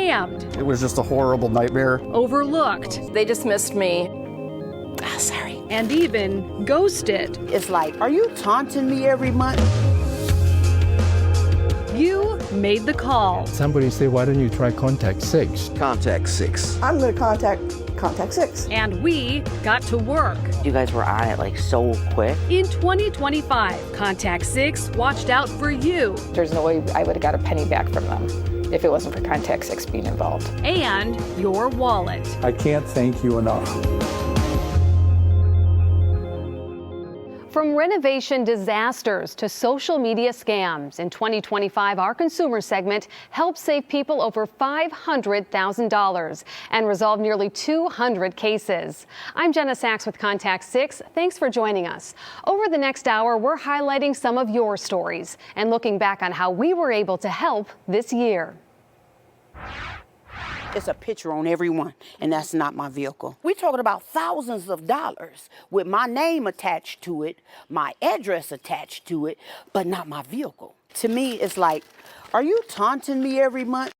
scammed. It was just a horrible nightmare. Overlooked. They dismissed me. Sorry. And even ghosted. It's like, are you taunting me every month? You made the call. Somebody said, why don't you try Contact 6? Contact 6. I'm going to contact Contact 6. And we got to work. You guys were on it like so quick. In 2025, Contact 6 watched out for you. There's no way I would have got a penny back from them if it wasn't for Contact 6 being involved. And your wallet. I can't thank you enough. From renovation disasters to social media scams, in 2025, our consumer segment helped save people over $500,000 and resolve nearly 200 cases. I'm Jenna Sachs with Contact 6. Thanks for joining us. Over the next hour, we're highlighting some of your stories and looking back on how we were able to help this year. It's a picture on every one, and that's not my vehicle. We're talking about thousands of dollars with my name attached to it, my address attached to it, but not my vehicle. To me, it's like, are you taunting me every month?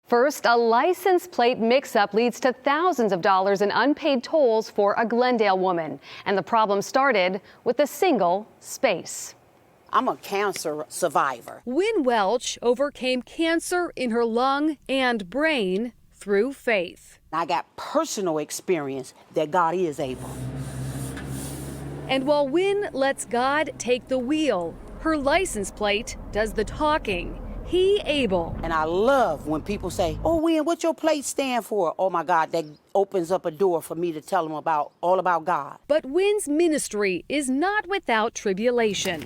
First, a license plate mix-up leads to thousands of dollars in unpaid tolls for a Glendale woman. And the problem started with a single space. I'm a cancer survivor. Wynn Welch overcame cancer in her lung and brain through faith. I got personal experience that God is able. And while Wynn lets God take the wheel, her license plate does the talking. He able. And I love when people say, oh, Wynn, what's your plate stand for? Oh, my God, that opens up a door for me to tell them all about God. But Wynn's ministry is not without tribulation.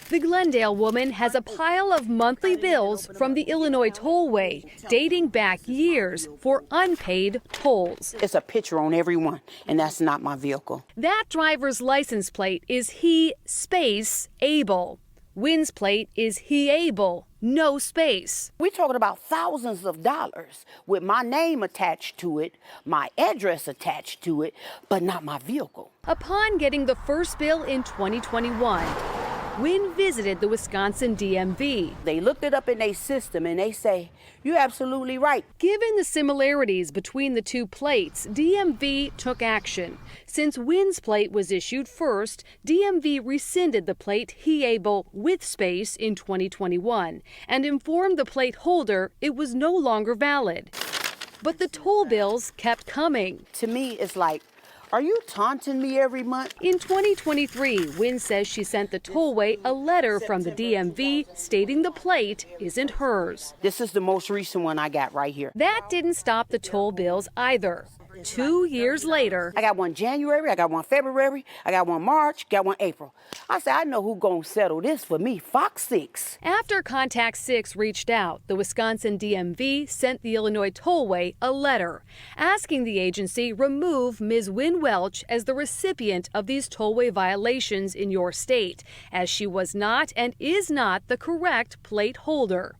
The Glendale woman has a pile of monthly bills from the Illinois tollway dating back years for unpaid tolls. It's a picture on every one, and that's not my vehicle. That driver's license plate is he space able. Wynn's plate is he able, no space. We're talking about thousands of dollars with my name attached to it, my address attached to it, but not my vehicle. Upon getting the first bill in 2021, Wynn visited the Wisconsin DMV. They looked it up in their system and they say, you're absolutely right. Given the similarities between the two plates, DMV took action. Since Wynn's plate was issued first, DMV rescinded the plate he able with space in 2021 and informed the plate holder it was no longer valid. But the toll bills kept coming. To me, it's like, are you taunting me every month? In 2023, Wynn says she sent the tollway a letter from the DMV stating the plate isn't hers. This is the most recent one I got right here. That didn't stop the toll bills either. 2 years later, I got one January, I got one February, I got one March, got one April. I said, I know who's going to settle this for me, FOX6. After Contact 6 reached out, the Wisconsin DMV sent the Illinois tollway a letter asking the agency remove Ms. Wynn Welch as the recipient of these tollway violations in your state, as she was not and is not the correct plate holder.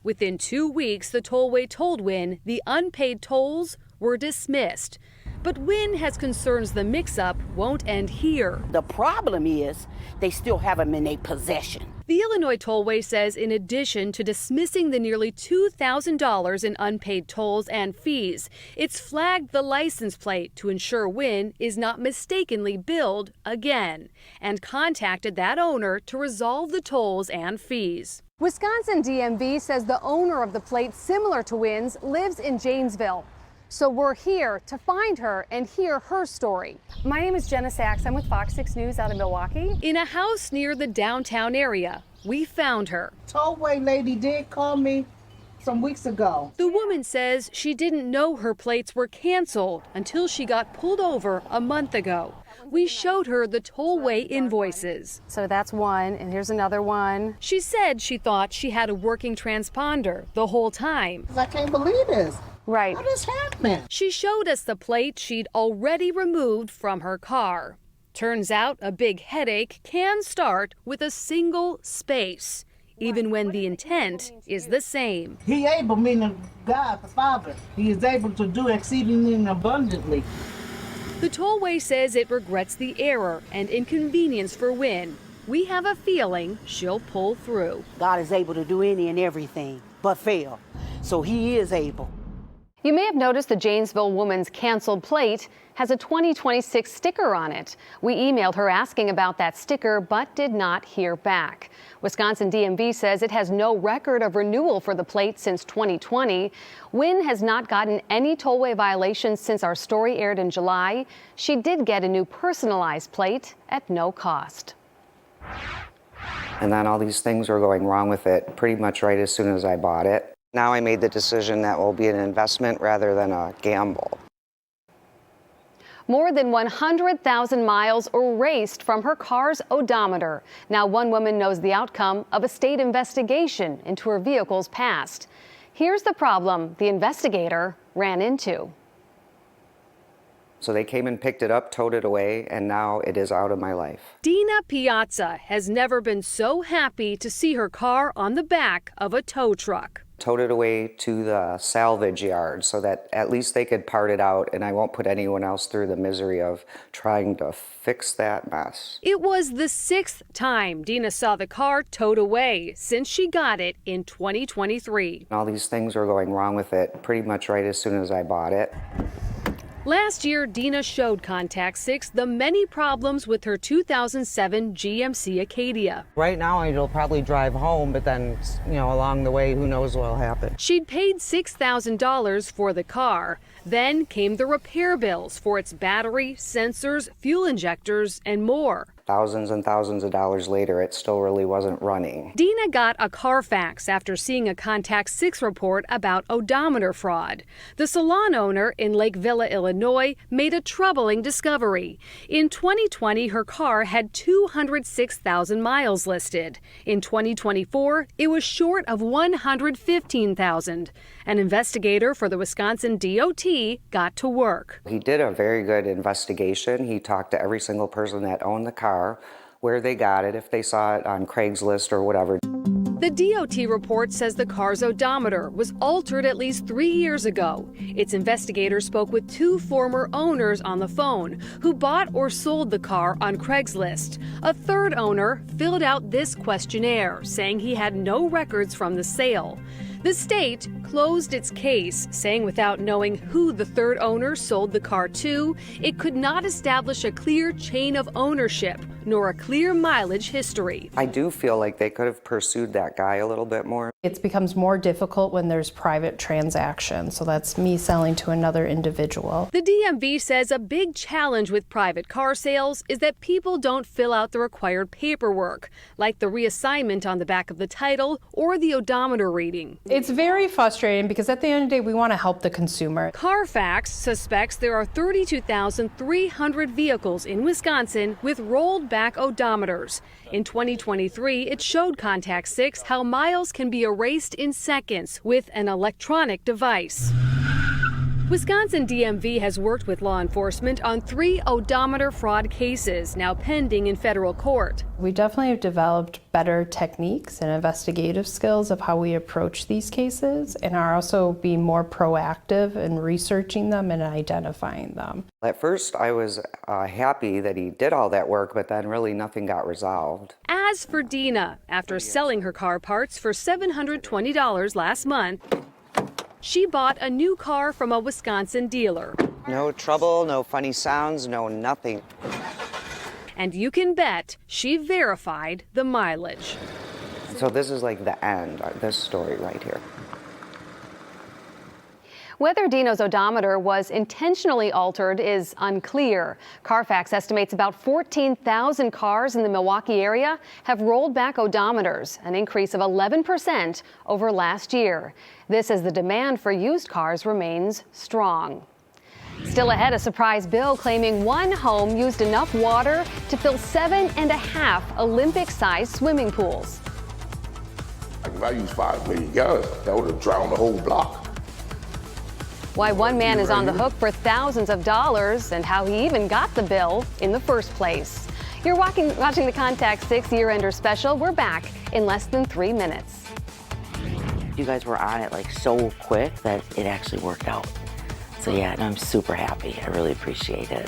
Within 2 weeks, the tollway told Wynn the unpaid tolls were dismissed. But Wynn has concerns the mix-up won't end here. The problem is they still have them in their possession. The Illinois Tollway says in addition to dismissing the nearly $2,000 in unpaid tolls and fees, it's flagged the license plate to ensure Wynn is not mistakenly billed again and contacted that owner to resolve the tolls and fees. Wisconsin DMV says the owner of the plate similar to Wynn's lives in Janesville. So we're here to find her and hear her story. My name is Jenna Sachs. I'm with FOX6 News out of Milwaukee. In a house near the downtown area, we found her. Tollway lady did call me some weeks ago. The woman says she didn't know her plates were canceled until she got pulled over a month ago. We showed her the tollway invoices. So that's one, and here's another one. She said she thought she had a working transponder the whole time. I can't believe this. Right. What is happening? She showed us the plate she'd already removed from her car. Turns out a big headache can start with a single space, even when the intent is the same. He able, meaning God the Father. He is able to do exceedingly and abundantly. The tollway says it regrets the error and inconvenience for Wynn. We have a feeling she'll pull through. God is able to do any and everything but fail. So he is able. You may have noticed the Janesville woman's canceled plate has a 2026 sticker on it. We emailed her asking about that sticker, but did not hear back. Wisconsin DMV says it has no record of renewal for the plate since 2020. Wynn has not gotten any tollway violations since our story aired in July. She did get a new personalized plate at no cost. And then all these things were going wrong with it pretty much right as soon as I bought it. Now I made the decision that will be an investment rather than a gamble. More than 100,000 miles erased from her car's odometer. Now one woman knows the outcome of a state investigation into her vehicle's past. Here's the problem the investigator ran into. So they came and picked it up, towed it away, and now it is out of my life. Dina Piazza has never been so happy to see her car on the back of a tow truck. Towed it away to the salvage yard so that at least they could part it out and I won't put anyone else through the misery of trying to fix that mess. It was the 6th time Dina saw the car towed away since she got it in 2023. All these things were going wrong with it pretty much right as soon as I bought it. Last year, Dina showed Contact 6 the many problems with her 2007 GMC Acadia. Right now, it'll probably drive home, but then, along the way, who knows what'll happen. She'd paid $6,000 for the car. Then came the repair bills for its battery, sensors, fuel injectors, and more. Thousands and thousands of dollars later, it still really wasn't running. Dina got a Carfax after seeing a Contact 6 report about odometer fraud. The salon owner in Lake Villa, Illinois, made a troubling discovery. In 2020, her car had 206,000 miles listed. In 2024, it was short of 115,000. An investigator for the Wisconsin DOT got to work. He did a very good investigation. He talked to every single person that owned the car, where they got it, if they saw it on Craigslist or whatever. The DOT report says the car's odometer was altered at least 3 years ago. Its investigators spoke with 2 former owners on the phone who bought or sold the car on Craigslist. A third owner filled out this questionnaire saying he had no records from the sale. The state closed its case, saying without knowing who the third owner sold the car to, it could not establish a clear chain of ownership, nor a clear mileage history. I do feel like they could have pursued that guy a little bit more. It becomes more difficult when there's private transactions, so that's me selling to another individual. The DMV says a big challenge with private car sales is that people don't fill out the required paperwork, like the reassignment on the back of the title or the odometer reading. It's very frustrating because at the end of the day, we want to help the consumer. Carfax suspects there are 32,300 vehicles in Wisconsin with rolled back odometers. In 2023, it showed Contact 6 how miles can be erased in seconds with an electronic device. Wisconsin DMV has worked with law enforcement on 3 odometer fraud cases now pending in federal court. We definitely have developed better techniques and investigative skills of how we approach these cases and are also being more proactive in researching them and identifying them. At first, I was happy that he did all that work, but then really nothing got resolved. As for Dina, after selling her car parts for $720 last month, she bought a new car from a Wisconsin dealer. No trouble, no funny sounds, no nothing. And you can bet she verified the mileage. So this is like the end of this story right here. Whether Dina's odometer was intentionally altered is unclear. Carfax estimates about 14,000 cars in the Milwaukee area have rolled back odometers, an increase of 11% over last year. This as the demand for used cars remains strong. Still ahead, a surprise bill claiming one home used enough water to fill 7.5 Olympic-sized swimming pools. If I used $5 million gallons, that would have drowned the whole block. Why one man is on the hook for thousands of dollars and how he even got the bill in the first place. You're watching the Contact 6 Year-Ender Special. We're back in less than 3 minutes. You guys were on it like so quick that it actually worked out. So yeah, and I'm super happy. I really appreciate it.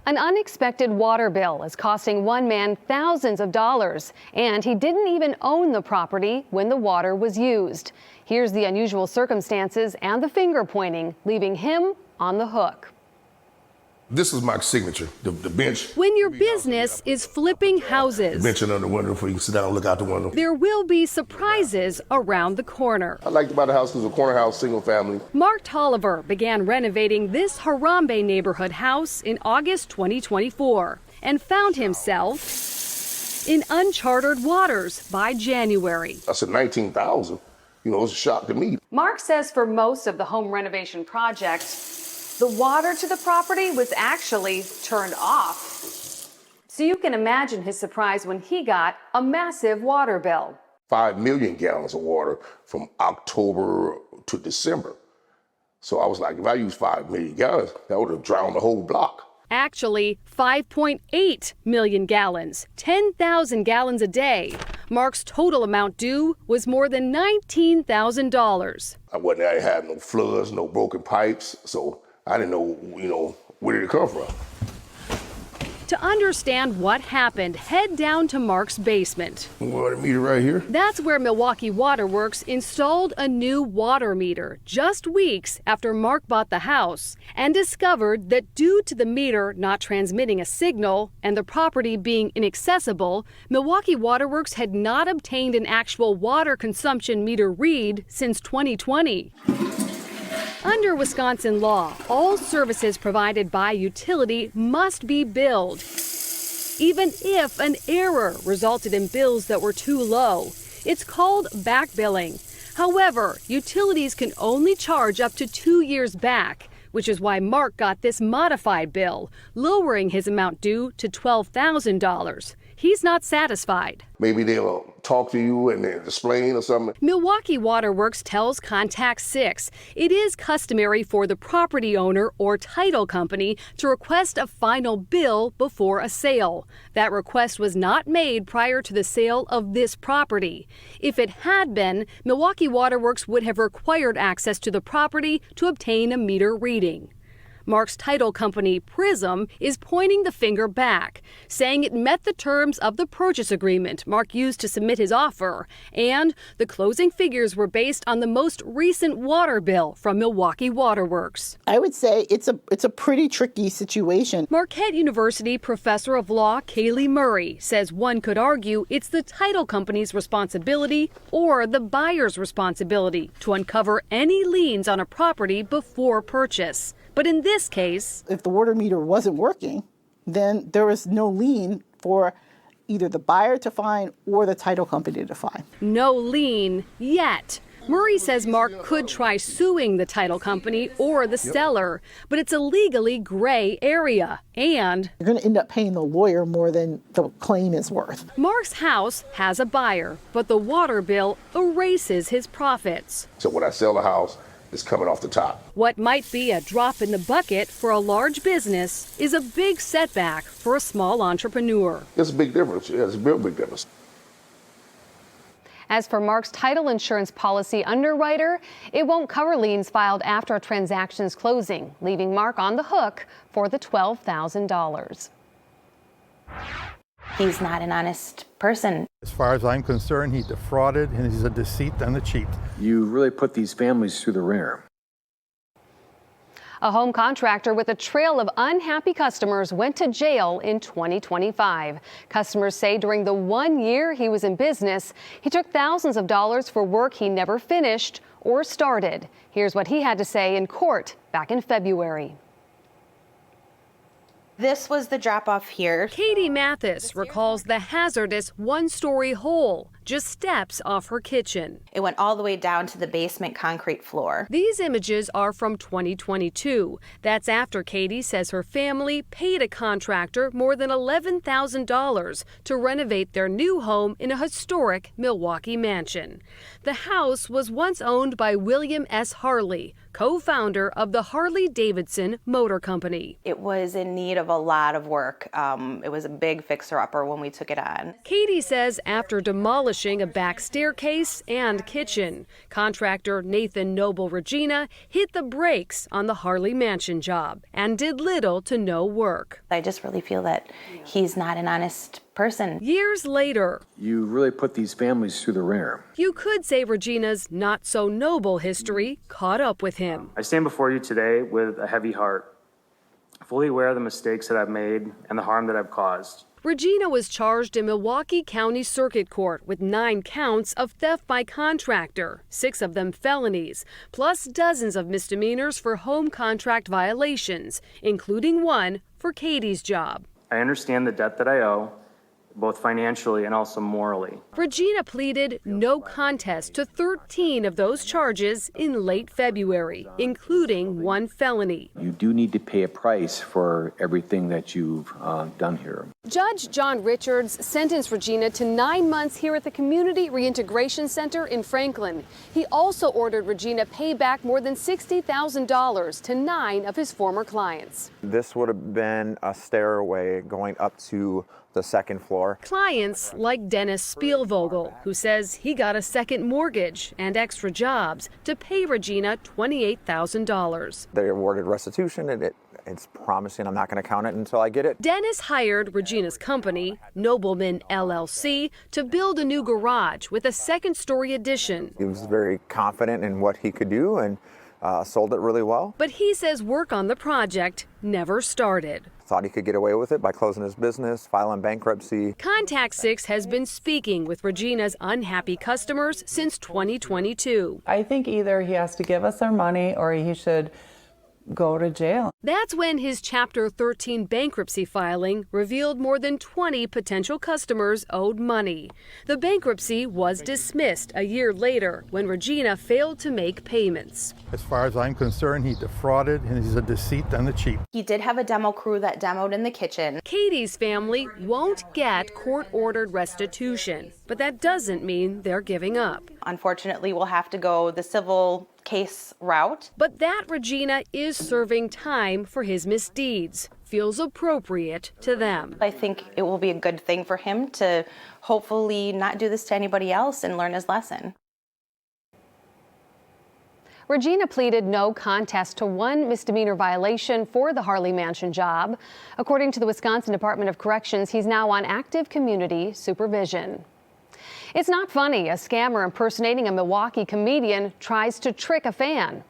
An unexpected water bill is costing one man thousands of dollars, and he didn't even own the property when the water was used. Here's the unusual circumstances and the finger pointing, leaving him on the hook. This is my signature, the bench. When your business is flipping houses, The bench under the window where you can sit down and look out the window. there will be surprises around the corner. I liked about the house because it's a corner house, single family. Mark Tolliver began renovating this Harambe neighborhood house in August 2024 and found himself in uncharted waters by January. I said 19,000. You know, it's a shock to me. Mark says for most of the home renovation project, the water to the property was actually turned off. So you can imagine his surprise when he got a massive water bill. 5 million gallons of water from October to December. So I was like, if I use 5 million gallons, that would have drowned the whole block. Actually, 5.8 million gallons, 10,000 gallons a day. Mark's total amount due was more than $19,000. I had no floods, no broken pipes, so I didn't know, where did it come from? To understand what happened, head down to Mark's basement. Water meter right here. That's where Milwaukee Water Works installed a new water meter just weeks after Mark bought the house and discovered that due to the meter not transmitting a signal and the property being inaccessible, Milwaukee Water Works had not obtained an actual water consumption meter read since 2020. Under Wisconsin law, all services provided by utility must be billed, even if an error resulted in bills that were too low. It's called back billing. However, utilities can only charge up to 2 years back, which is why Mark got this modified bill, lowering his amount due to $12,000. He's not satisfied. Maybe they'll talk to you and then explain or something. Milwaukee Water Works tells Contractor it is customary for the property owner or title company to request a final bill before a sale. That request was not made prior to the sale of this property. If it had been, Milwaukee Water Works would have required access to the property to obtain a meter reading. Mark's title company, Prism, is pointing the finger back, saying it met the terms of the purchase agreement Mark used to submit his offer, and the closing figures were based on the most recent water bill from Milwaukee Water Works. I would say it's a pretty tricky situation. Marquette University professor of law Kaylee Murray says one could argue it's the title company's responsibility or the buyer's responsibility to uncover any liens on a property before purchase. But in this case, if the water meter wasn't working, then there was no lien for either the buyer to find or the title company to find. No lien yet. Murray says Mark could try suing the title company or the seller, but it's a legally gray area, and you're going to end up paying the lawyer more than the claim is worth. Mark's house has a buyer, but the water bill erases his profits. So when I sell the house, it's coming off the top. What might be a drop in the bucket for a large business is a big setback for a small entrepreneur. It's a big difference. Yeah, it's a real big difference. As for Mark's title insurance policy underwriter, it won't cover liens filed after a transaction's closing, leaving Mark on the hook for the $12,000. He's not an honest person. As far as I'm concerned, he defrauded and he's a deceit and a cheat. You really put these families through the ringer. A home contractor with a trail of unhappy customers went to jail in 2025. Customers say during the 1 year he was in business, he took thousands of dollars for work he never finished or started. Here's what he had to say in court back in February. This was the drop-off here. Katie Mathis recalls the hazardous one-story hole just steps off her kitchen. It went all the way down to the basement concrete floor. These images are from 2022. That's after Katie says her family paid a contractor more than $11,000 to renovate their new home in a historic Milwaukee mansion. The house was once owned by William S. Harley, co-founder of the Harley-Davidson Motor Company. It was in need of a lot of work. It was a big fixer-upper when we took it on. Katie says after demolishing demolishing a back staircase and kitchen. Contractor Nathan Noble Regina hit the brakes on the Harley Mansion job and did little to no work. I just really feel that he's not an honest person. Years later, You really put these families through the ringer. you could say Regina's not-so-noble history caught up with him. I stand before you today with a heavy heart, fully aware of the mistakes that I've made and the harm that I've caused. Regina was charged in Milwaukee County Circuit Court with 9 counts of theft by contractor, 6 of them felonies, plus dozens of misdemeanors for home contract violations, including one for Katie's job. I understand the debt that I owe, both financially and also morally. Regina pleaded no contest to 13 of those charges in late February, including 1 felony. You do need to pay a price for everything that you've done here. Judge John Richards sentenced Regina to 9 months here at the Community Reintegration Center in Franklin. He also ordered Regina pay back more than $60,000 to 9 of his former clients. This would have been a stairway going up to the 2nd floor. Clients like Dennis Spielvogel, who says he got a second mortgage and extra jobs to pay Regina $28,000. They awarded restitution, and it's promising I'm not going to count it until I get it. Dennis hired Regina's company, Nobleman LLC, to build a new garage with a 2nd-story addition. He was very confident in what he could do and sold it really well. But he says work on the project never started. Thought he could get away with it by closing his business, filing bankruptcy. Contact 6 has been speaking with Regina's unhappy customers since 2022. I think either he has to give us our money or he should go to jail. That's when his Chapter 13 bankruptcy filing revealed more than 20 potential customers owed money. The bankruptcy was dismissed a year later when Regina failed to make payments. As far as I'm concerned, he defrauded, and he's a deceit and a cheat. He did have a demo crew that demoed in the kitchen. Katie's family won't get court-ordered restitution, but that doesn't mean they're giving up. Unfortunately, we'll have to go the civil case route. But that Regina is serving time for his misdeeds feels appropriate to them. I think it will be a good thing for him to hopefully not do this to anybody else and learn his lesson. Regina pleaded no contest to 1 misdemeanor violation for the Harley Mansion job. According to the Wisconsin Department of Corrections, he's now on active community supervision. It's not funny. A scammer impersonating a Milwaukee comedian tries to trick a fan.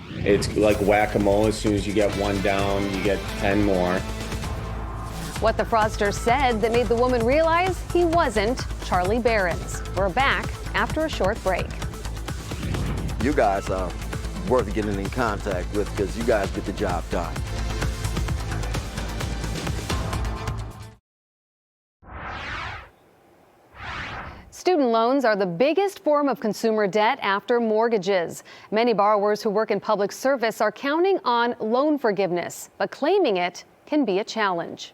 It's like whack-a-mole. As soon as you get one down, you get 10 more. What the fraudster said that made the woman realize he wasn't Charlie Barron's. We're back after a short break. You guys are worth getting in contact with because you guys get the job done. Student loans are the biggest form of consumer debt after mortgages. Many borrowers who work in public service are counting on loan forgiveness, but claiming it can be a challenge.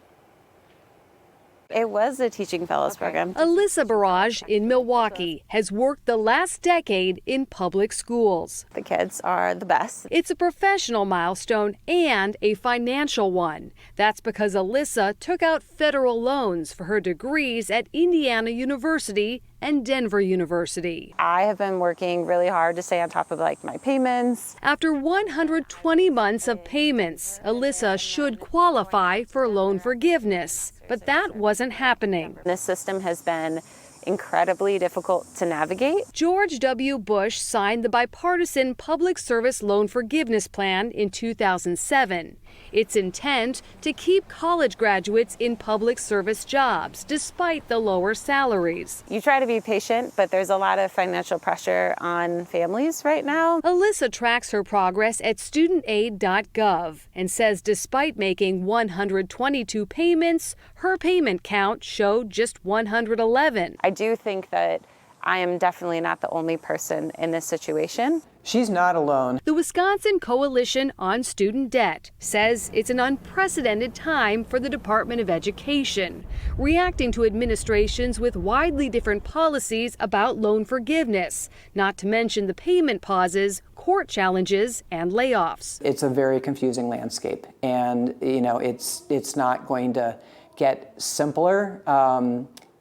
It was a teaching fellows program. Alyssa Barrage in Milwaukee has worked the last decade in public schools. The kids are the best. It's a professional milestone and a financial one. That's because Alyssa took out federal loans for her degrees at Indiana University and Denver University. I have been working really hard to stay on top of my payments. After 120 months of payments, Alyssa should qualify for loan forgiveness, but that wasn't happening. This system has been incredibly difficult to navigate. George W. Bush signed the bipartisan Public Service Loan Forgiveness Plan in 2007. Its intent to keep college graduates in public service jobs despite the lower salaries. You try to be patient, but there's a lot of financial pressure on families right now. Alyssa tracks her progress at studentaid.gov and says despite making 122 payments, her payment count showed just 111. I do think that I am definitely not the only person in this situation. She's not alone. The Wisconsin Coalition on Student Debt says it's an unprecedented time for the Department of Education, reacting to administrations with widely different policies about loan forgiveness, not to mention the payment pauses, court challenges, and layoffs. It's a very confusing landscape, and it's not going to get simpler.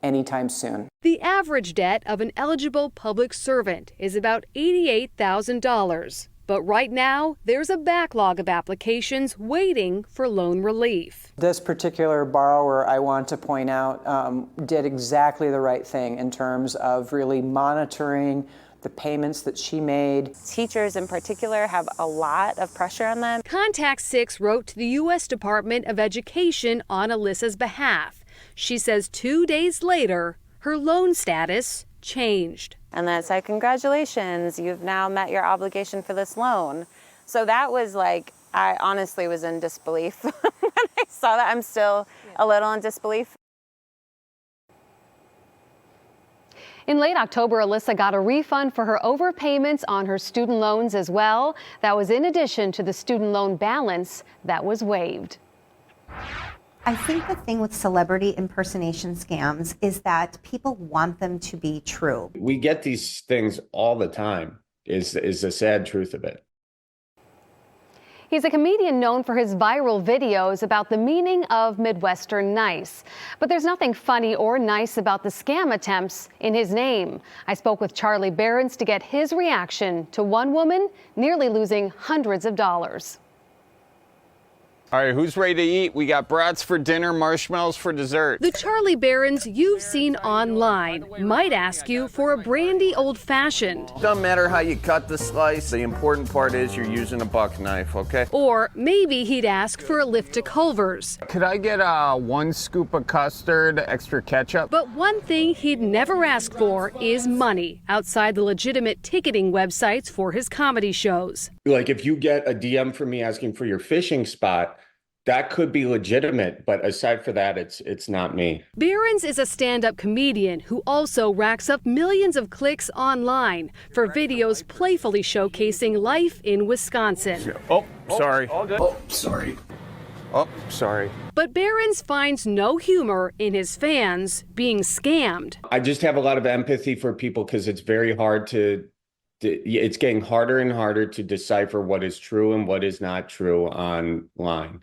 anytime soon. The average debt of an eligible public servant is about $88,000. But right now, there's a backlog of applications waiting for loan relief. This particular borrower, I want to point out, did exactly the right thing in terms of really monitoring the payments that she made. Teachers in particular have a lot of pressure on them. Contract6 wrote to the U.S. Department of Education on Alyssa's behalf. She says 2 days later, her loan status changed. And then it said, congratulations, you've now met your obligation for this loan. So that was like, I honestly was in disbelief when I saw that. I'm still a little in disbelief. In late October, Alyssa got a refund for her overpayments on her student loans as well. That was in addition to the student loan balance that was waived. I think the thing with celebrity impersonation scams is that people want them to be true. We get these things all the time, is the sad truth of it. He's a comedian known for his viral videos about the meaning of Midwestern nice. But there's nothing funny or nice about the scam attempts in his name. I spoke with Charlie Behrens to get his reaction to one woman nearly losing hundreds of dollars. All right, who's ready to eat? We got brats for dinner, marshmallows for dessert. The Charlie Behrens you've seen online might ask you for a brandy old-fashioned. Doesn't matter how you cut the slice. The important part is you're using a buck knife, okay? Or maybe he'd ask for a lift to Culver's. Could I get 1 scoop of custard, extra ketchup? But one thing he'd never ask for is money outside the legitimate ticketing websites for his comedy shows. Like if you get a DM from me asking for your fishing spot, that could be legitimate, but aside for that, it's not me. Behrens is a stand-up comedian who also racks up millions of clicks online for videos playfully showcasing life in Wisconsin. Oh, sorry. Oh, sorry. Oh, sorry. But Behrens finds no humor in his fans being scammed. I just have a lot of empathy for people because it's very hard it's getting harder and harder to decipher what is true and what is not true online.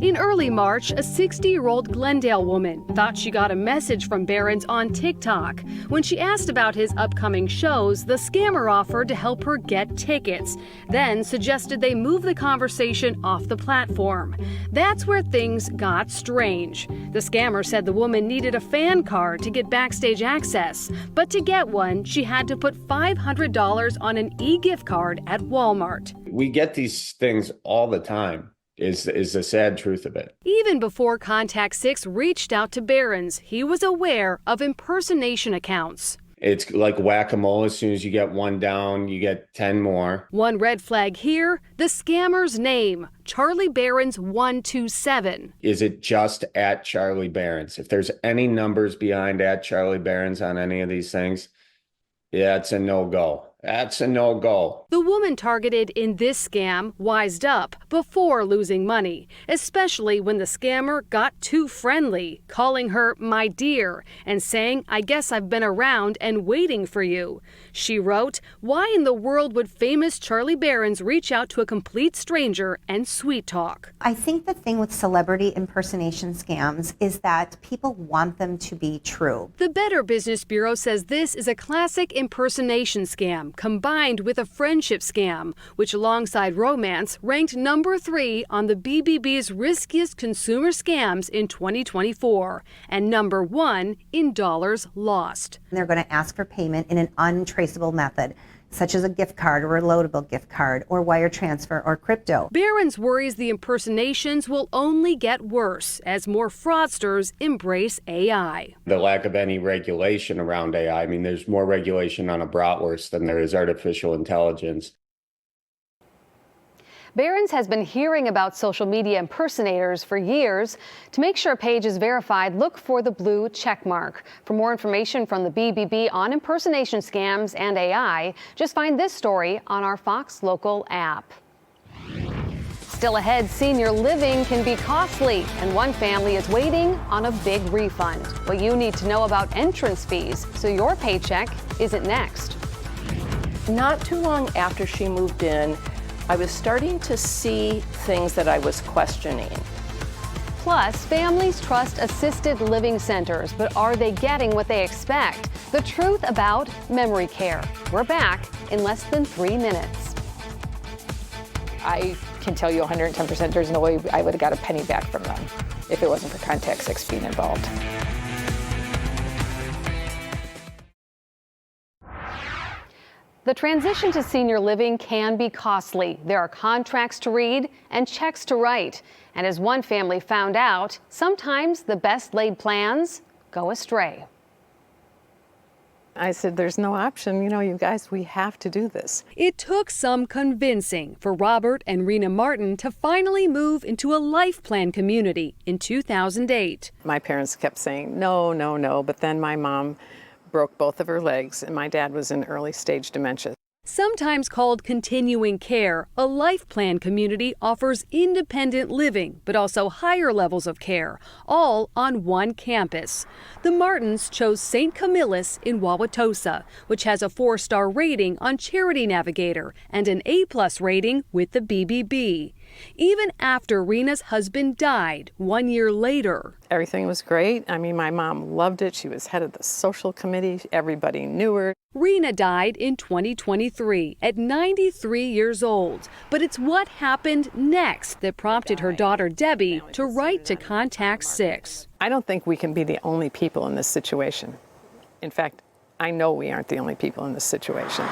In early March, a 60-year-old Glendale woman thought she got a message from Behrens on TikTok. When she asked about his upcoming shows, the scammer offered to help her get tickets, then suggested they move the conversation off the platform. That's where things got strange. The scammer said the woman needed a fan card to get backstage access, but to get one, she had to put $500 on an e-gift card at Walmart. We get these things all the time. Is the sad truth of it. Even before Contract6 reached out to Behrens, he was aware of impersonation accounts. It's like whack-a-mole. As soon as you get one down, you get 10 more. One red flag here, the scammer's name, Charlie Behrens 127. Is it just at Charlie Behrens? If there's any numbers behind at Charlie Behrens on any of these things, yeah, it's a no-go. That's a no-go. The woman targeted in this scam wised up before losing money, especially when the scammer got too friendly, calling her my dear and saying, I guess I've been around and waiting for you. She wrote, why in the world would famous Charlie Behrens reach out to a complete stranger and sweet talk? I think the thing with celebrity impersonation scams is that people want them to be true. The Better Business Bureau says this is a classic impersonation scam combined with a friendship scam, which alongside romance ranked number 3 on the BBB's riskiest consumer scams in 2024 and number 1 in dollars lost. They're going to ask for payment in an untraceable method, such as a gift card or a loadable gift card or wire transfer or crypto. Behrens worries the impersonations will only get worse as more fraudsters embrace AI. The lack of any regulation around AI. I mean, there's more regulation on a bratwurst than there is artificial intelligence. Behrens has been hearing about social media impersonators for years. To make sure a page is verified, look for the blue check mark. For more information from the BBB on impersonation scams and AI, just find this story on our Fox Local app. Still ahead, senior living can be costly, and one family is waiting on a big refund. What you need to know about entrance fees so your paycheck isn't next. Not too long after she moved in, I was starting to see things that I was questioning. Plus, families trust assisted living centers, but are they getting what they expect? The truth about memory care. We're back in less than 3 minutes. I can tell you 110% there's no way I would have got a penny back from them if it wasn't for Contact 6 being involved. The transition to senior living can be costly. There are contracts to read and checks to write. And as one family found out, sometimes the best laid plans go astray. I said, there's no option. You know, you guys, we have to do this. It took some convincing for Robert and Rena Martin to finally move into a life plan community in 2008. My parents kept saying, no, no, no. But then my mom broke both of her legs, and my dad was in early stage dementia. Sometimes called continuing care, a life plan community offers independent living, but also higher levels of care, all on one campus. The Martins chose St. Camillus in Wauwatosa, which has a 4-star rating on Charity Navigator and an A+ rating with the BBB. Even after Rena's husband died 1 year later. Everything was great. I mean, my mom loved it. She was head of the social committee. Everybody knew her. Rena died in 2023 at 93 years old. But it's what happened next that prompted her daughter Debbie to write to Contact 6. I don't think we can be the only people in this situation. In fact, I know we aren't the only people in this situation.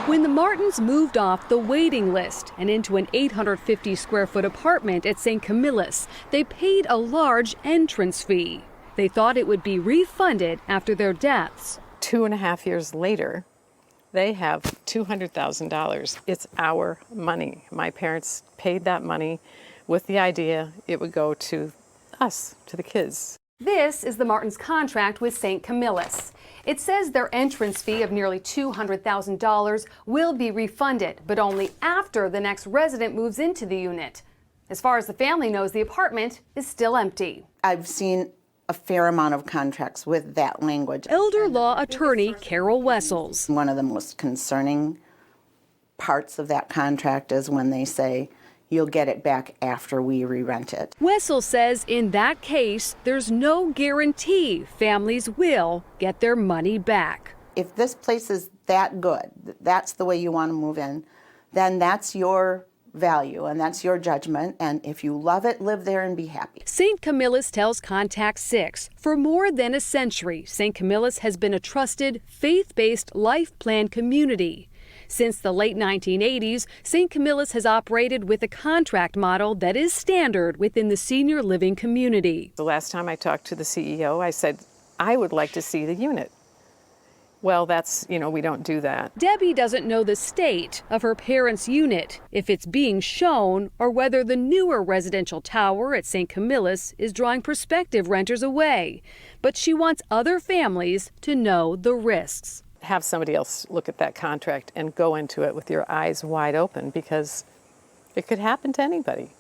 When the Martins moved off the waiting list and into an 850 square foot apartment at St. Camillus, they paid a large entrance fee. They thought it would be refunded after their deaths. 2.5 years later, they have $200,000. It's our money. My parents paid that money with the idea it would go to us, to the kids. This is the Martins' contract with St. Camillus. It says their entrance fee of nearly $200,000 will be refunded, but only after the next resident moves into the unit. As far as the family knows, the apartment is still empty. I've seen a fair amount of contracts with that language. Elder law attorney Carol Wessels. One of the most concerning parts of that contract is when they say, you'll get it back after we re-rent it. Wessels says in that case, there's no guarantee families will get their money back. If this place is that good, that's the way you want to move in, then that's your value and that's your judgment. And if you love it, live there and be happy. St. Camillus tells Contact 6, for more than a century, St. Camillus has been a trusted, faith-based life plan community. Since the late 1980s, St. Camillus has operated with a contract model that is standard within the senior living community. The last time I talked to the CEO, I said, I would like to see the unit. Well, that's, we don't do that. Debbie doesn't know the state of her parents' unit, if it's being shown, or whether the newer residential tower at St. Camillus is drawing prospective renters away. But she wants other families to know the risks. Have somebody else look at that contract and go into it with your eyes wide open, because it could happen to anybody.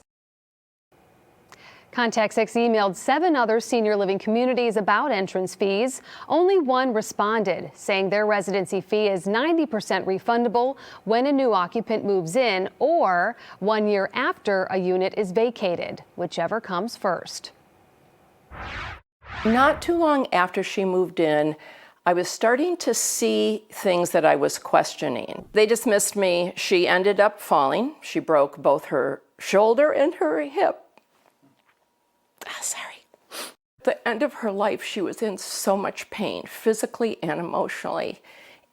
Contact 6 emailed 7 other senior living communities about entrance fees. Only one responded, saying their residency fee is 90% refundable when a new occupant moves in or 1 year after a unit is vacated, whichever comes first. Not too long after she moved in, I was starting to see things that I was questioning. They dismissed me. She ended up falling. She broke both her shoulder and her hip. At the end of her life, she was in so much pain, physically and emotionally.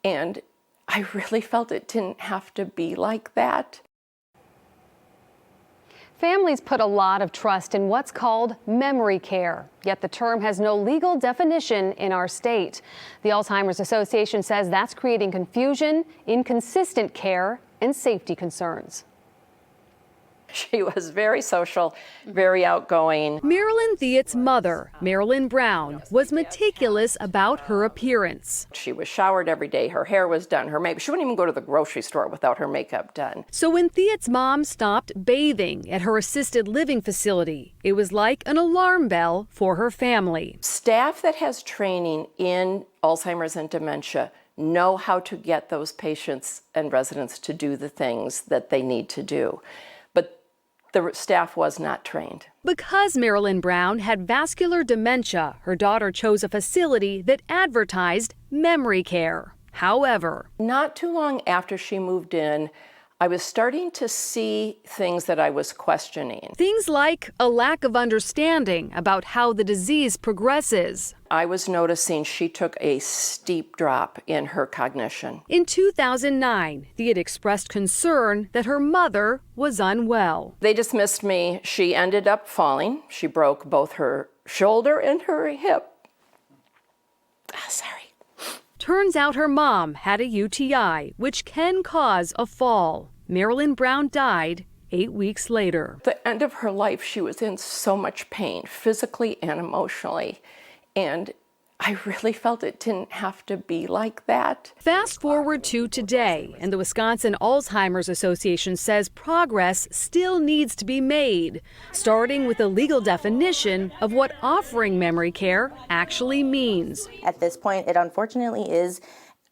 And I really felt it didn't have to be like that. Families put a lot of trust in what's called memory care, yet the term has no legal definition in our state. The Alzheimer's Association says that's creating confusion, inconsistent care, and safety concerns. She was very social, very outgoing. Marilyn Theot's mother, Marilyn Brown, was meticulous about her appearance. She was showered every day. Her hair was done. Her makeup. She wouldn't even go to the grocery store without her makeup done. So when Theot's mom stopped bathing at her assisted living facility, it was like an alarm bell for her family. Staff that has training in Alzheimer's and dementia know how to get those patients and residents to do the things that they need to do. But The staff was not trained. Because Marilyn Brown had vascular dementia, her daughter chose a facility that advertised memory care. However, not too long after she moved in, I was starting to see things that I was questioning. Things like a lack of understanding about how the disease progresses. I was noticing she took a steep drop in her cognition. In 2009, Thea had expressed concern that her mother was unwell. They dismissed me. She ended up falling. She broke both her shoulder and her hip. Sorry. Turns out her mom had a UTI, which can cause a fall. Marilyn Brown died 8 weeks later. At the end of her life, she was in so much pain, physically and emotionally. And I really felt it didn't have to be like that. Fast forward to today, and the Wisconsin Alzheimer's Association says progress still needs to be made, starting with a legal definition of what offering memory care actually means. At this point, it unfortunately is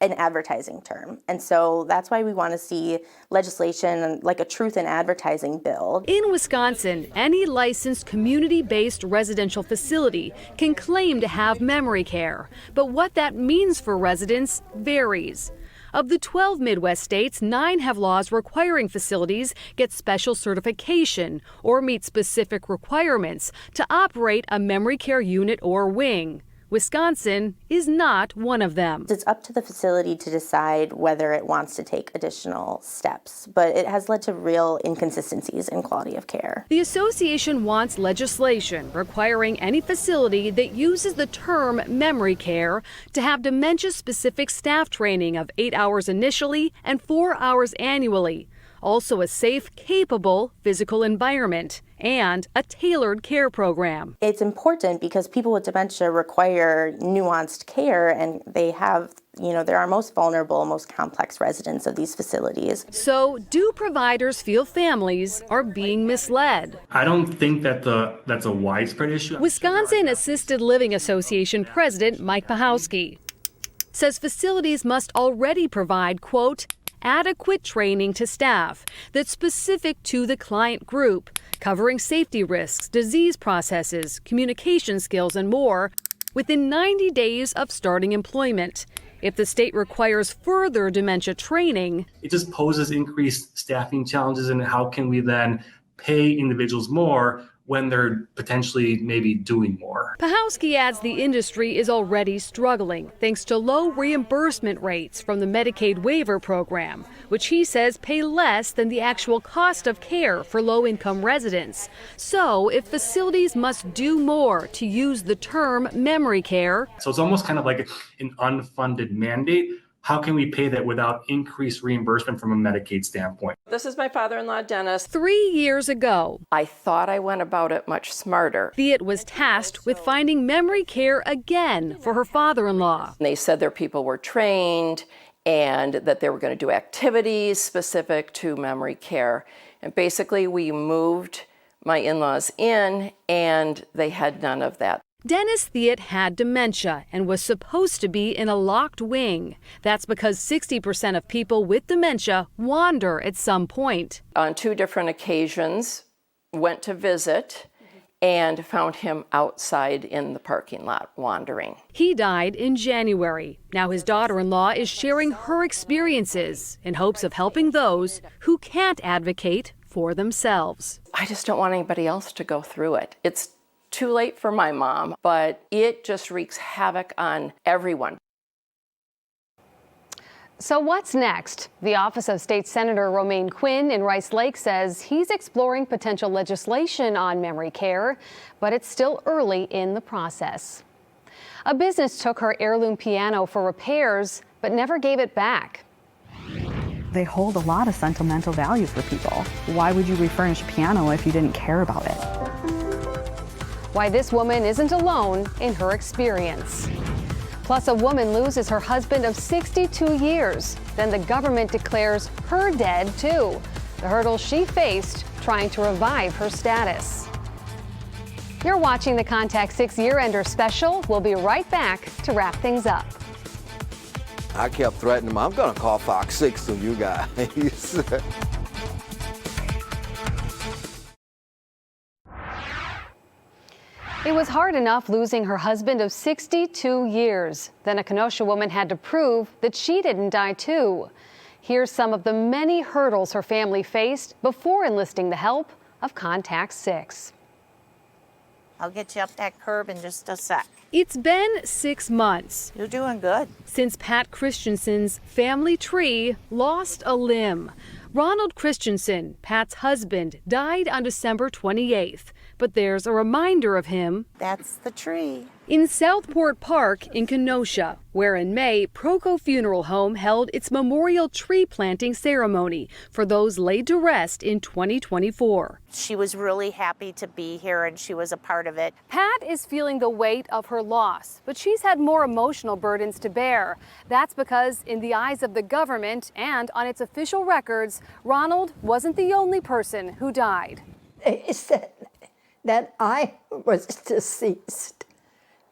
an advertising term. And so that's why we want to see legislation like a truth in advertising bill. In Wisconsin, any licensed community-based residential facility can claim to have memory care. But what that means for residents varies. Of the 12 Midwest states, 9 have laws requiring facilities get special certification or meet specific requirements to operate a memory care unit or wing. Wisconsin is not one of them. It's up to the facility to decide whether it wants to take additional steps, but it has led to real inconsistencies in quality of care. The association wants legislation requiring any facility that uses the term memory care to have dementia-specific staff training of 8 hours initially and 4 hours annually. Also a safe, capable physical environment and a tailored care program. It's important because people with dementia require nuanced care, and they have, they're our most vulnerable, most complex residents of these facilities. So do providers feel families are being misled? I don't think that that's a widespread issue. Wisconsin Assisted Living Association President Mike Pahowski says facilities must already provide, quote, adequate training to staff that's specific to the client group, covering safety risks, disease processes, communication skills, and more within 90 days of starting employment. If the state requires further dementia training, it just poses increased staffing challenges, and how can we then pay individuals more when they're potentially maybe doing more. Pahowski adds the industry is already struggling thanks to low reimbursement rates from the Medicaid waiver program, which he says pay less than the actual cost of care for low-income residents. So if facilities must do more to use the term memory care. So it's almost kind of like an unfunded mandate. How can we pay that without increased reimbursement from a Medicaid standpoint? This is my father-in-law, Dennis. 3 years ago, I thought I went about it much smarter. Thea was tasked with finding memory care again for her father-in-law. They said their people were trained and that they were going to do activities specific to memory care. And basically we moved my in-laws in, and they had none of that. Dennis Thea had dementia and was supposed to be in a locked wing. That's because 60% of people with dementia wander at some point. On 2 different occasions, went to visit and found him outside in the parking lot wandering. He died in January. Now his daughter-in-law is sharing her experiences in hopes of helping those who can't advocate for themselves. I just don't want anybody else to go through it. It's too late for my mom, but it just wreaks havoc on everyone. So what's next? The Office of State Senator Romaine Quinn in Rice Lake says he's exploring potential legislation on memory care, but it's still early in the process. A business took her heirloom piano for repairs, but never gave it back. They hold a lot of sentimental value for people. Why would you refurnish a piano if you didn't care about it? Why this woman isn't alone in her experience. Plus, a woman loses her husband of 62 years. Then the government declares her dead, too. The hurdles she faced trying to revive her status. You're watching the Contact 6 Year-Ender Special. We'll be right back to wrap things up. I kept threatening him, I'm going to call FOX6 on you guys. It was hard enough losing her husband of 62 years. Then a Kenosha woman had to prove that she didn't die too. Here's some of the many hurdles her family faced before enlisting the help of Contact 6. I'll get you up that curb in just a sec. It's been 6 months. You're doing good. Since Pat Christensen's family tree lost a limb. Ronald Christensen, Pat's husband, died on December 28th. But there's a reminder of him. That's the tree. In Southport Park in Kenosha, where in May, Proco Funeral Home held its memorial tree planting ceremony for those laid to rest in 2024. She was really happy to be here and she was a part of it. Pat is feeling the weight of her loss, but she's had more emotional burdens to bear. That's because in the eyes of the government and on its official records, Ronald wasn't the only person who died. They said that I was deceased.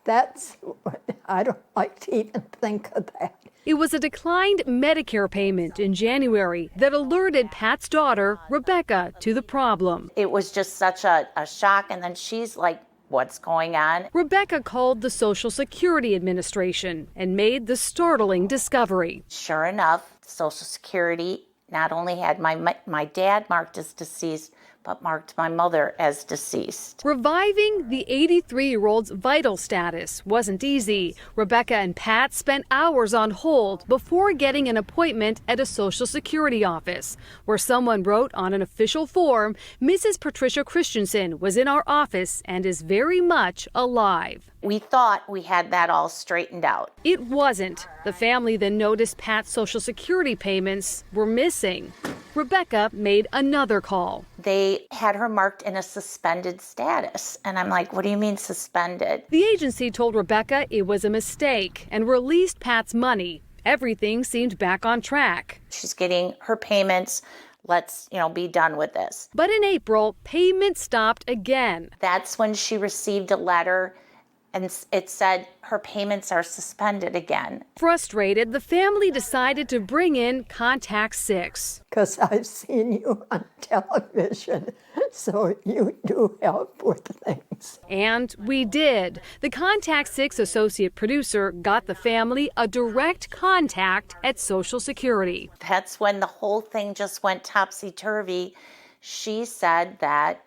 That's what I don't like to even think of that. It was a declined Medicare payment in January that alerted Pat's daughter, Rebecca, to the problem. It was just such a shock, and then she's like, what's going on? Rebecca called the Social Security Administration and made the startling discovery. Sure enough, Social Security not only had my dad marked as deceased, but marked my mother as deceased. Reviving the 83-year-old's vital status wasn't easy. Rebecca and Pat spent hours on hold before getting an appointment at a Social Security office, where someone wrote on an official form, Mrs. Patricia Christensen was in our office and is very much alive. We thought we had that all straightened out. It wasn't. The family then noticed Pat's Social Security payments were missing. Rebecca made another call. They had her marked in a suspended status. And I'm like, what do you mean suspended? The agency told Rebecca it was a mistake and released Pat's money. Everything seemed back on track. She's getting her payments. Let's, be done with this. But in April, payments stopped again. That's when she received a letter and it said her payments are suspended again. Frustrated, the family decided to bring in Contact 6. Because I've seen you on television, so you do help with things. And we did. The Contact 6 associate producer got the family a direct contact at Social Security. That's when the whole thing just went topsy-turvy. She said that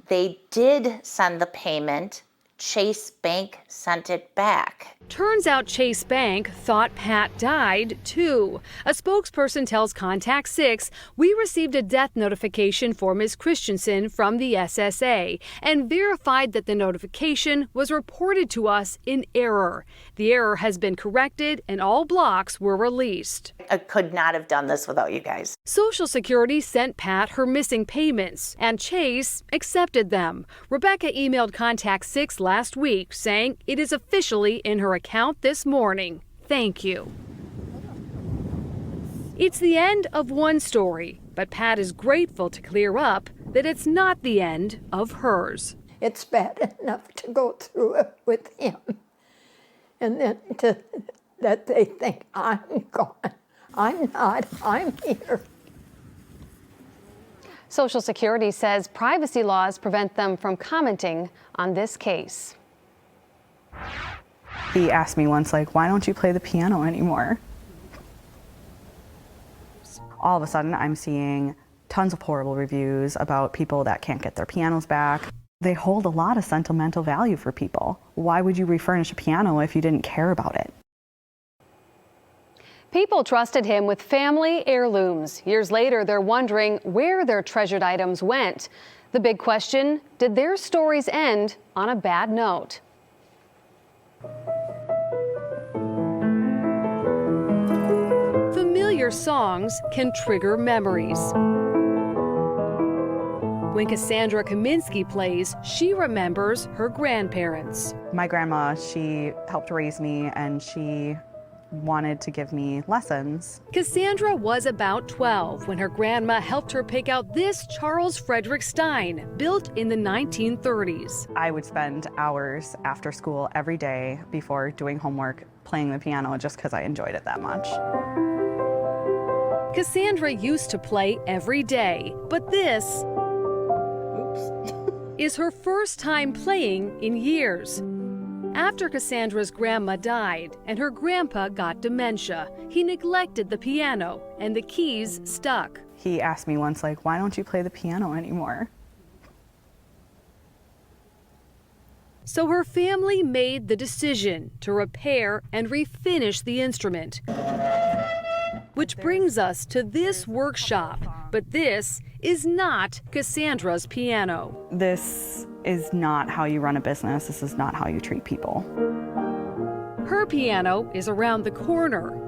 they did send the payment. Chase Bank sent it back. Turns out Chase Bank thought Pat died, too. A spokesperson tells Contact 6, we received a death notification for Ms. Christensen from the SSA and verified that the notification was reported to us in error. The error has been corrected and all blocks were released. I could not have done this without you guys. Social Security sent Pat her missing payments, and Chase accepted them. Rebecca emailed Contact 6 last week saying it is officially in her account this morning. Thank you. It's the end of one story, but Pat is grateful to clear up that it's not the end of hers. It's bad enough to go through it with him, and then that they think I'm gone. I'm not. I'm here. Social Security says privacy laws prevent them from commenting on this case. He asked me once, why don't you play the piano anymore? All of a sudden, I'm seeing tons of horrible reviews about people that can't get their pianos back. They hold a lot of sentimental value for people. Why would you refurnish a piano if you didn't care about it? People trusted him with family heirlooms. Years later, they're wondering where their treasured items went. The big question, did their stories end on a bad note? Familiar songs can trigger memories. When Cassandra Kaminsky plays, she remembers her grandparents. My grandma, she helped raise me and she wanted to give me lessons. Cassandra was about 12 when her grandma helped her pick out this Charles Frederick Stein, built in the 1930s. I would spend hours after school every day before doing homework playing the piano just because I enjoyed it that much. Cassandra used to play every day, but this is her first time playing in years. After Cassandra's grandma died and her grandpa got dementia, he neglected the piano and the keys stuck. He asked me once, like, why don't you play the piano anymore? So her family made the decision to repair and refinish the instrument. Which brings us to this workshop, but this is not Cassandra's piano. This is not how you run a business. This is not how you treat people. Her piano is around the corner,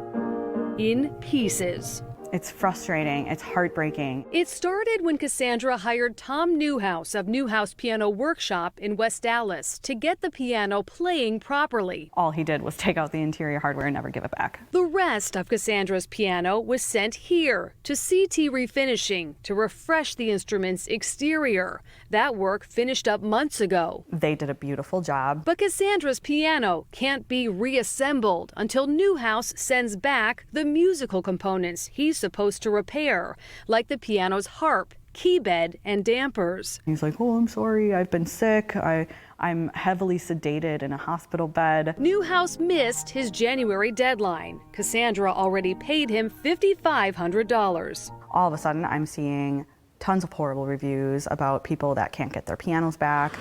in pieces. It's frustrating. It's heartbreaking. It started when Cassandra hired Tom Newhouse of Newhouse Piano Workshop in West Dallas to get the piano playing properly. All he did was take out the interior hardware and never give it back. The rest of Cassandra's piano was sent here to CT Refinishing to refresh the instrument's exterior. That work finished up months ago. They did a beautiful job. But Cassandra's piano can't be reassembled until Newhouse sends back the musical components he's supposed to repair, like the piano's harp, keybed, and dampers. He's like, oh, I'm sorry, I've been sick. I'm heavily sedated in a hospital bed. Newhouse missed his January deadline. Cassandra already paid him $5,500. All of a sudden, I'm seeing tons of horrible reviews about people that can't get their pianos back.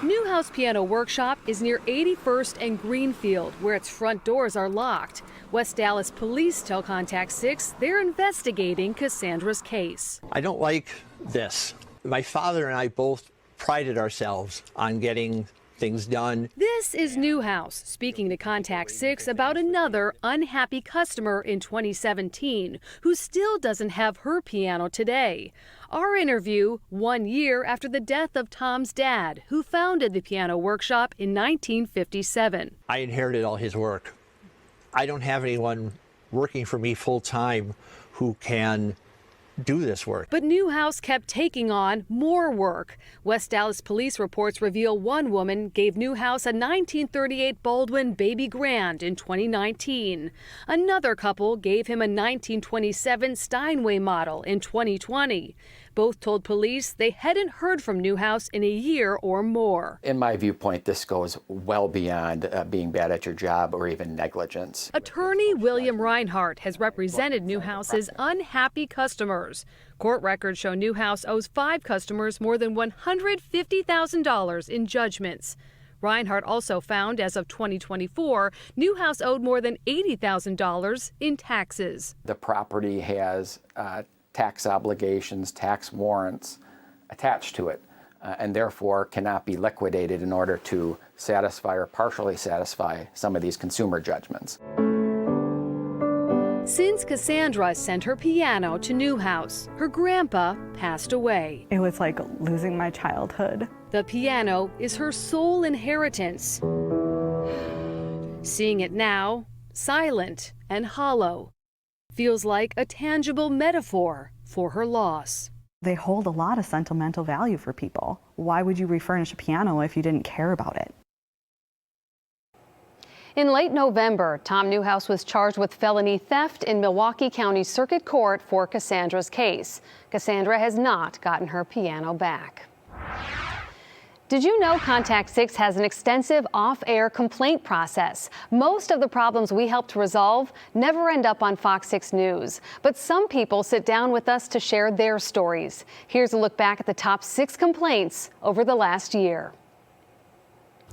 Newhouse Piano Workshop is near 81st and Greenfield, where its front doors are locked. West Dallas police tell Contact 6 they're investigating Cassandra's case. I don't like this. My father and I both prided ourselves on getting things done. This is Newhouse speaking to Contact 6 about another unhappy customer in 2017 who still doesn't have her piano today. Our interview 1 year after the death of Tom's dad, who founded the piano workshop in 1957. I inherited all his work. I don't have anyone working for me full time who can do this work. But Newhouse kept taking on more work. West Dallas police reports reveal one woman gave Newhouse a 1938 Baldwin Baby Grand in 2019. Another couple gave him a 1927 Steinway model in 2020. Both told police they hadn't heard from Newhouse in a year or more. In my viewpoint, this goes well beyond being bad at your job or even negligence. Attorney William Reinhardt has represented Newhouse's unhappy customers. Court records show Newhouse owes 5 customers more than $150,000 in judgments. Reinhardt also found, as of 2024, Newhouse owed more than $80,000 in taxes. The property has tax obligations, tax warrants attached to it, and therefore cannot be liquidated in order to satisfy or partially satisfy some of these consumer judgments. Since Cassandra sent her piano to Newhouse, her grandpa passed away. It was like losing my childhood. The piano is her sole inheritance. Seeing it now, silent and hollow, feels like a tangible metaphor for her loss. They hold a lot of sentimental value for people. Why would you refurnish a piano if you didn't care about it? In late November, Tom Newhouse was charged with felony theft in Milwaukee County Circuit Court for Cassandra's case. Cassandra has not gotten her piano back. Did you know Contact 6 has an extensive off-air complaint process? Most of the problems we help to resolve never end up on FOX 6 News, but some people sit down with us to share their stories. Here's a look back at the top 6 complaints over the last year.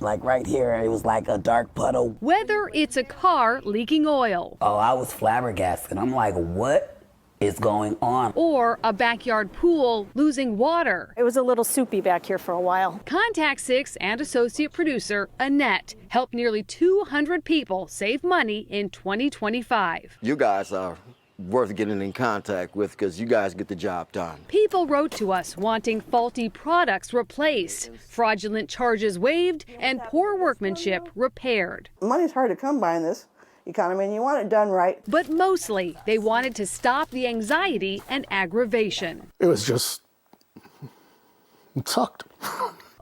Like right here, it was like a dark puddle. Whether it's a car leaking oil. Oh, I was flabbergasted. I'm like, what is going on? Or a backyard pool losing water. It was a little soupy back here for a while. Contact 6 and associate producer Annette helped nearly 200 people save money in 2025. You guys are worth getting in contact with because you guys get the job done. People wrote to us wanting faulty products replaced, fraudulent charges waived, and poor workmanship repaired. Money's hard to come by in this economy, and you want it done right. But mostly, they wanted to stop the anxiety and aggravation. It was just, it sucked.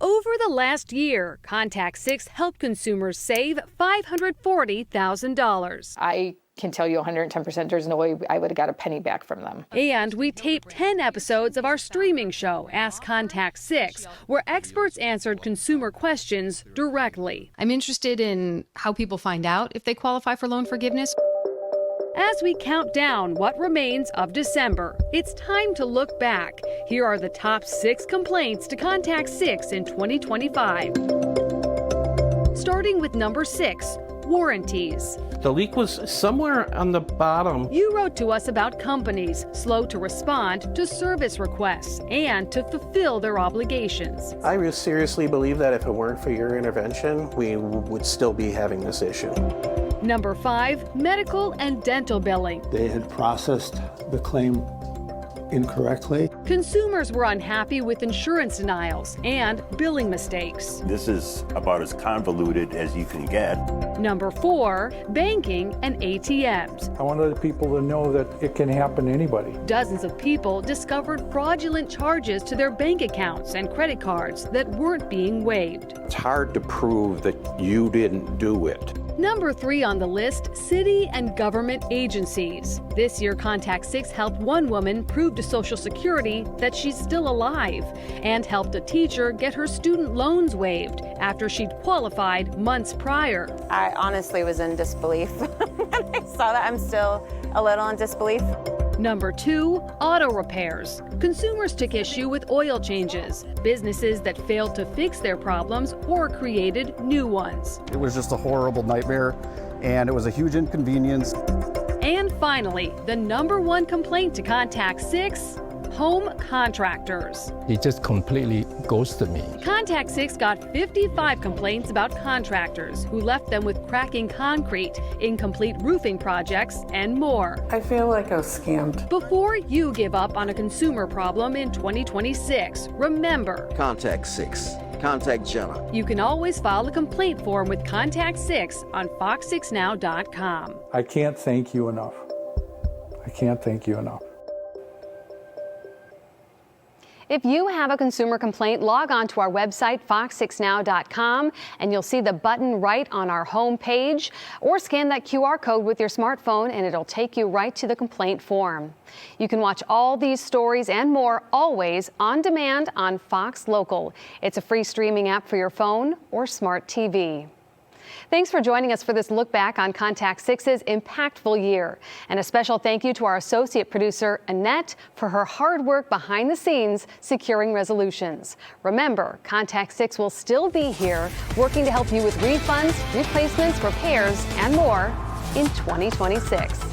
Over the last year, Contact 6 helped consumers save $540,000. I can tell you 110% there's no way I would have got a penny back from them. And we taped 10 episodes of our streaming show, Ask Contact 6, where experts answered consumer questions directly. I'm interested in how people find out if they qualify for loan forgiveness. As we count down what remains of December, it's time to look back. Here are the top 6 complaints to Contact 6 in 2025. Starting with number 6, warranties. The leak was somewhere on the bottom. You wrote to us about companies slow to respond to service requests and to fulfill their obligations. I seriously believe that if it weren't for your intervention, we would still be having this issue. Number 5, medical and dental billing. They had processed the claim incorrectly. Consumers were unhappy with insurance denials and billing mistakes. This is about as convoluted as you can get. Number 4, banking and ATMs. I want other people to know that it can happen to anybody. Dozens of people discovered fraudulent charges to their bank accounts and credit cards that weren't being waived. It's hard to prove that you didn't do it. Number 3 on the list, city and government agencies. This year, Contact 6 helped one woman prove to Social Security that she's still alive and helped a teacher get her student loans waived after she'd qualified months prior. I honestly was in disbelief when I saw that. I'm still a little in disbelief. Number 2, auto repairs. Consumers took issue with oil changes, businesses that failed to fix their problems or created new ones. It was just a horrible nightmare, and it was a huge inconvenience. And finally, the number 1 complaint to Contact 6, home contractors. He just completely ghosted me. Contact 6 got 55 complaints about contractors who left them with cracking concrete, incomplete roofing projects, and more. I feel like I was scammed. Before you give up on a consumer problem in 2026, remember, Contact 6. Contact Jenna. You can always file a complaint form with Contact 6 on fox6now.com. I can't thank you enough. I can't thank you enough. If you have a consumer complaint, log on to our website, fox6now.com, and you'll see the button right on our home page, or scan that QR code with your smartphone and it'll take you right to the complaint form. You can watch all these stories and more always on demand on Fox Local. It's a free streaming app for your phone or smart TV. Thanks for joining us for this look back on Contact 6's impactful year. And a special thank you to our associate producer, Annette, for her hard work behind the scenes securing resolutions. Remember, Contact 6 will still be here working to help you with refunds, replacements, repairs, and more in 2026.